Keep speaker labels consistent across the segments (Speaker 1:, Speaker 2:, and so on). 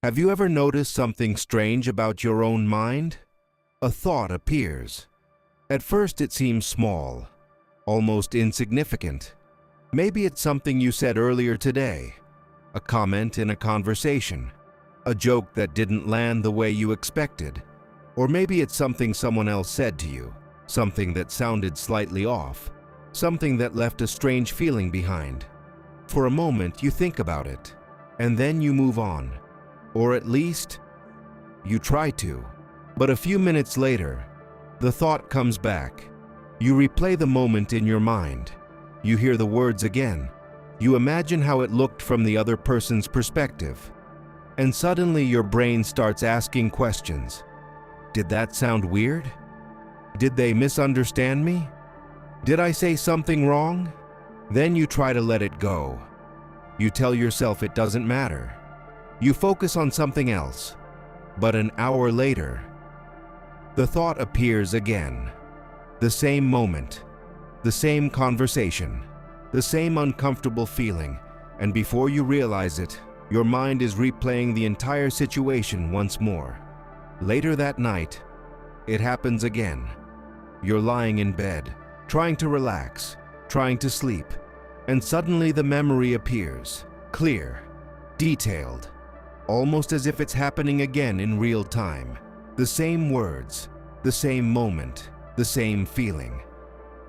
Speaker 1: Have you ever noticed something strange about your own mind? A thought appears. At first it seems small, almost insignificant. Maybe it's something you said earlier today, a comment in a conversation, a joke that didn't land the way you expected. Or maybe it's something someone else said to you, something that sounded slightly off, something that left a strange feeling behind. For a moment you think about it, and then you move on. Or at least, you try to. But a few minutes later, the thought comes back. You replay the moment in your mind. You hear the words again. You imagine how it looked from the other person's perspective. And suddenly your brain starts asking questions. Did that sound weird? Did they misunderstand me? Did I say something wrong? Then you try to let it go. You tell yourself it doesn't matter. You focus on something else. But an hour later, the thought appears again. The same moment, the same conversation, the same uncomfortable feeling, and before you realize it, your mind is replaying the entire situation once more. Later that night, it happens again. You're lying in bed, trying to relax, trying to sleep, and suddenly the memory appears, clear, detailed, almost as if it's happening again in real time. The same words, the same moment, the same feeling.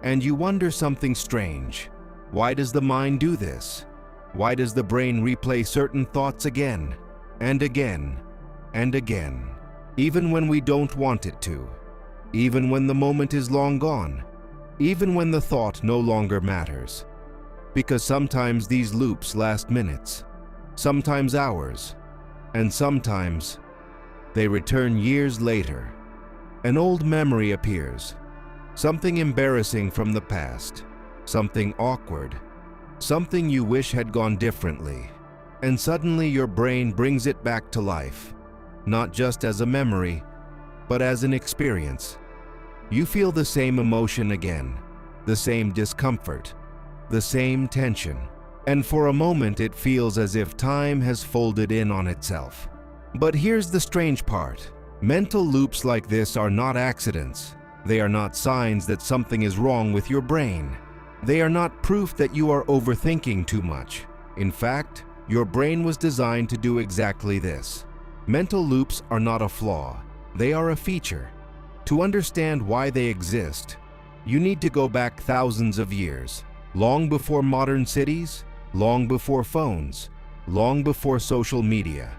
Speaker 1: And you wonder something strange. Why does the mind do this? Why does the brain replay certain thoughts again, and again, and again, even when we don't want it to, even when the moment is long gone, even when the thought no longer matters? Because sometimes these loops last minutes, sometimes hours, and sometimes they return years later. An old memory appears, something embarrassing from the past, something awkward, something you wish had gone differently, and suddenly your brain brings it back to life, not just as a memory, but as an experience. You feel the same emotion again, the same discomfort, the same tension, and for a moment it feels as if time has folded in on itself. But here's the strange part. Mental loops like this are not accidents. They are not signs that something is wrong with your brain. They are not proof that you are overthinking too much. In fact, your brain was designed to do exactly this. Mental loops are not a flaw. They are a feature. To understand why they exist, you need to go back thousands of years, long before modern cities, long before phones, long before social media.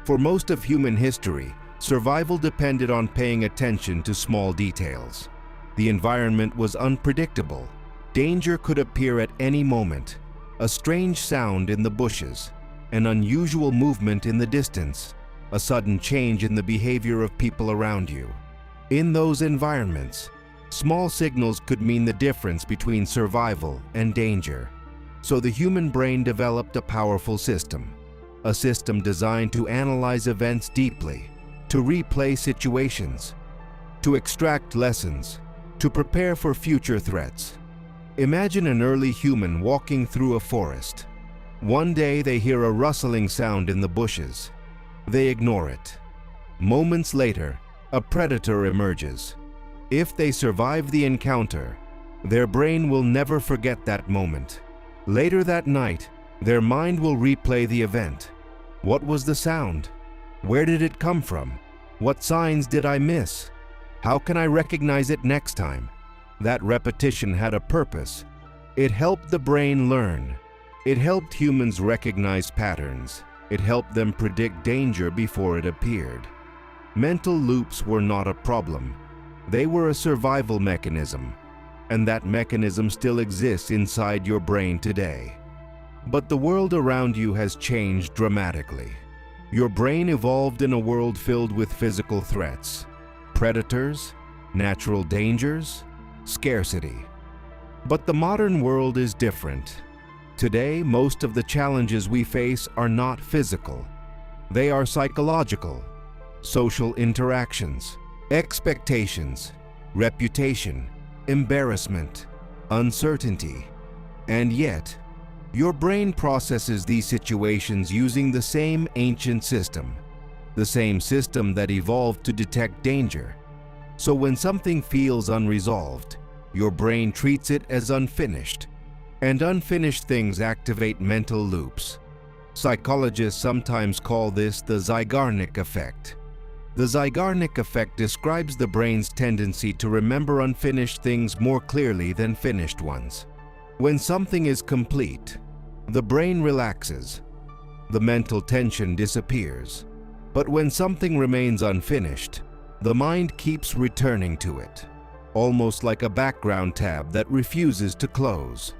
Speaker 1: For most of human history, survival depended on paying attention to small details. The environment was unpredictable. Danger could appear at any moment. A strange sound in the bushes, an unusual movement in the distance, a sudden change in the behavior of people around you. In those environments, small signals could mean the difference between survival and danger. So the human brain developed a powerful system, a system designed to analyze events deeply, to replay situations, to extract lessons, to prepare for future threats. Imagine an early human walking through a forest. One day they hear a rustling sound in the bushes. They ignore it. Moments later, a predator emerges. If they survive the encounter, their brain will never forget that moment. Later that night, their mind will replay the event. What was the sound? Where did it come from? What signs did I miss? How can I recognize it next time? That repetition had a purpose. It helped the brain learn. It helped humans recognize patterns. It helped them predict danger before it appeared. Mental loops were not a problem. They were a survival mechanism, and that mechanism still exists inside your brain today. But the world around you has changed dramatically. Your brain evolved in a world filled with physical threats, predators, natural dangers, scarcity. But the modern world is different. Today, most of the challenges we face are not physical. They are psychological, social interactions, expectations, reputation, embarrassment, uncertainty. And yet, your brain processes these situations using the same ancient system, the same system that evolved to detect danger. So when something feels unresolved, your brain treats it as unfinished, and unfinished things activate mental loops. Psychologists sometimes call this the Zeigarnik effect. The Zeigarnik effect describes the brain's tendency to remember unfinished things more clearly than finished ones. When something is complete, the brain relaxes. The mental tension disappears. But when something remains unfinished, the mind keeps returning to it, almost like a background tab that refuses to close.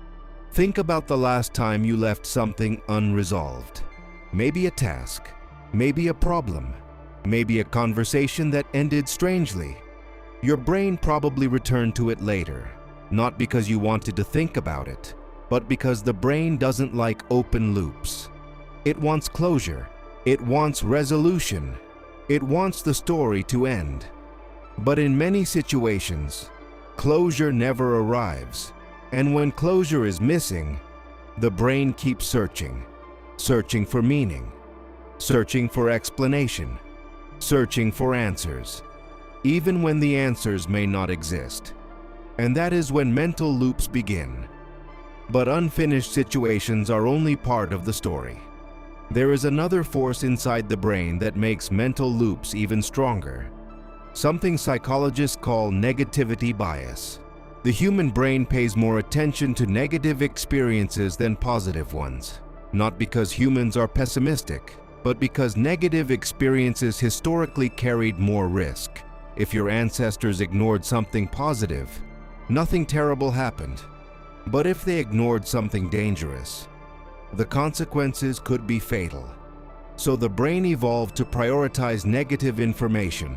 Speaker 1: Think about the last time you left something unresolved. Maybe a task, maybe a problem, maybe a conversation that ended strangely. Your brain probably returned to it later, not because you wanted to think about it, but because the brain doesn't like open loops. It wants closure. It wants resolution. It wants the story to end. But in many situations, closure never arrives. And when closure is missing, the brain keeps searching, searching for meaning, searching for explanation, searching for answers, even when the answers may not exist. And that is when mental loops begin. But unfinished situations are only part of the story. There is another force inside the brain that makes mental loops even stronger. Something psychologists call negativity bias. The human brain pays more attention to negative experiences than positive ones. Not because humans are pessimistic, but because negative experiences historically carried more risk. If your ancestors ignored something positive, nothing terrible happened. But if they ignored something dangerous, the consequences could be fatal. So the brain evolved to prioritize negative information,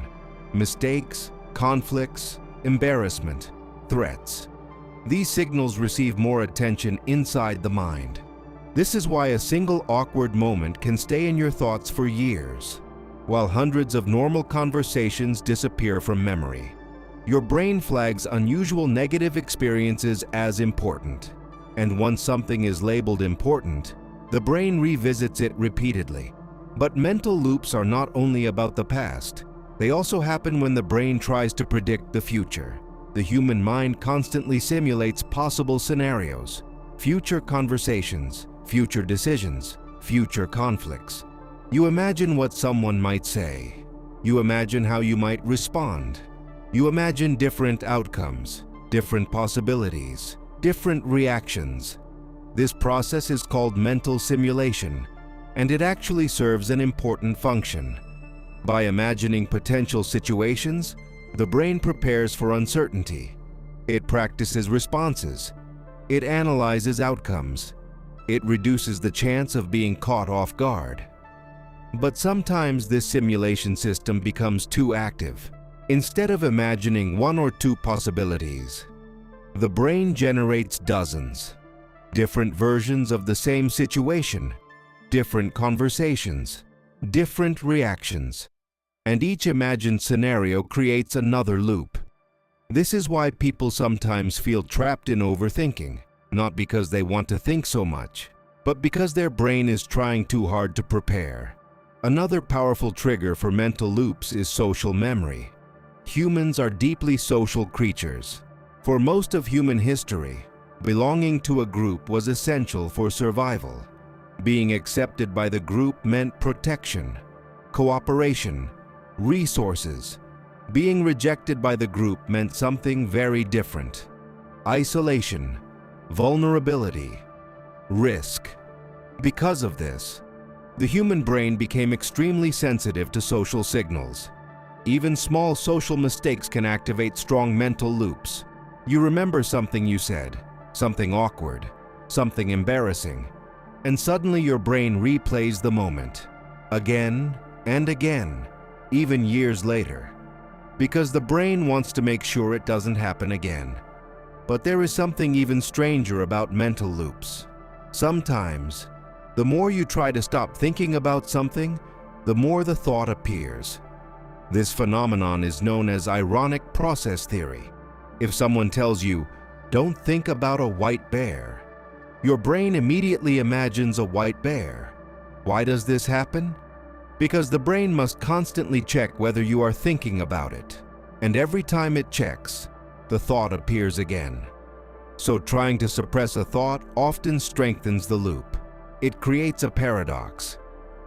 Speaker 1: mistakes, conflicts, embarrassment, threats. These signals receive more attention inside the mind. This is why a single awkward moment can stay in your thoughts for years, while hundreds of normal conversations disappear from memory. Your brain flags unusual negative experiences as important, and once something is labeled important, the brain revisits it repeatedly. But mental loops are not only about the past. They also happen when the brain tries to predict the future. The human mind constantly simulates possible scenarios, future conversations, future decisions, future conflicts. You imagine what someone might say. You imagine how you might respond. You imagine different outcomes, different possibilities, different reactions. This process is called mental simulation, and it actually serves an important function. By imagining potential situations, the brain prepares for uncertainty. It practices responses. It analyzes outcomes. It reduces the chance of being caught off guard. But sometimes this simulation system becomes too active. Instead of imagining one or two possibilities, the brain generates dozens, different versions of the same situation, different conversations, different reactions. And each imagined scenario creates another loop. This is why people sometimes feel trapped in overthinking, not because they want to think so much, but because their brain is trying too hard to prepare. Another powerful trigger for mental loops is social memory. Humans are deeply social creatures. For most of human history, belonging to a group was essential for survival. Being accepted by the group meant protection, cooperation, resources. Being rejected by the group meant something very different: isolation, vulnerability, risk. Because of this, the human brain became extremely sensitive to social signals. Even small social mistakes can activate strong mental loops. You remember something you said, something awkward, something embarrassing, and suddenly your brain replays the moment, again and again, even years later, because the brain wants to make sure it doesn't happen again. But there is something even stranger about mental loops. Sometimes, the more you try to stop thinking about something, the more the thought appears. This phenomenon is known as ironic process theory. If someone tells you, "Don't think about a white bear," your brain immediately imagines a white bear. Why does this happen? Because the brain must constantly check whether you are thinking about it, and every time it checks, the thought appears again. So trying to suppress a thought often strengthens the loop. It creates a paradox.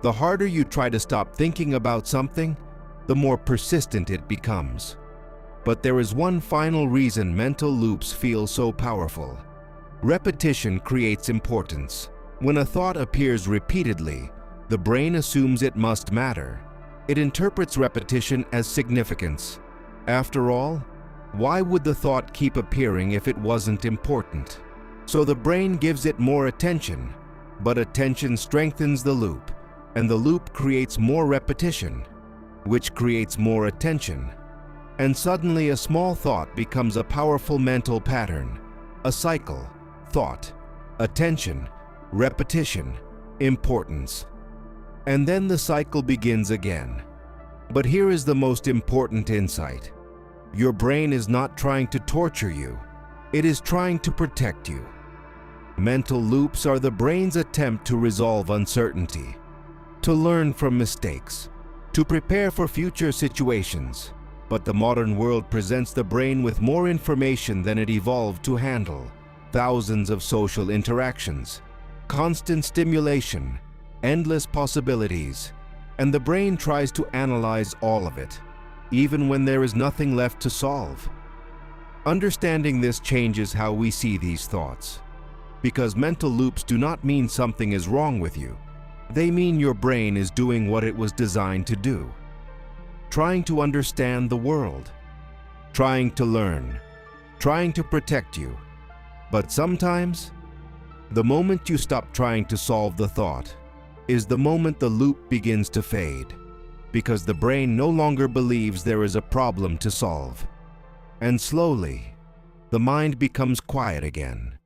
Speaker 1: The harder you try to stop thinking about something, the more persistent it becomes. But there is one final reason mental loops feel so powerful. Repetition creates importance. When a thought appears repeatedly, the brain assumes it must matter. It interprets repetition as significance. After all, why would the thought keep appearing if it wasn't important? So the brain gives it more attention, but attention strengthens the loop, and the loop creates more repetition, which creates more attention. And suddenly a small thought becomes a powerful mental pattern, a cycle: thought, attention, repetition, importance. And then the cycle begins again. But here is the most important insight. Your brain is not trying to torture you. It is trying to protect you. Mental loops are the brain's attempt to resolve uncertainty, to learn from mistakes, to prepare for future situations. But the modern world presents the brain with more information than it evolved to handle. Thousands of social interactions, constant stimulation, endless possibilities, and the brain tries to analyze all of it, even when there is nothing left to solve. Understanding this changes how we see these thoughts. Because mental loops do not mean something is wrong with you. They mean your brain is doing what it was designed to do. Trying to understand the world, trying to learn, trying to protect you. But sometimes, the moment you stop trying to solve the thought is the moment the loop begins to fade, because the brain no longer believes there is a problem to solve. And slowly, the mind becomes quiet again.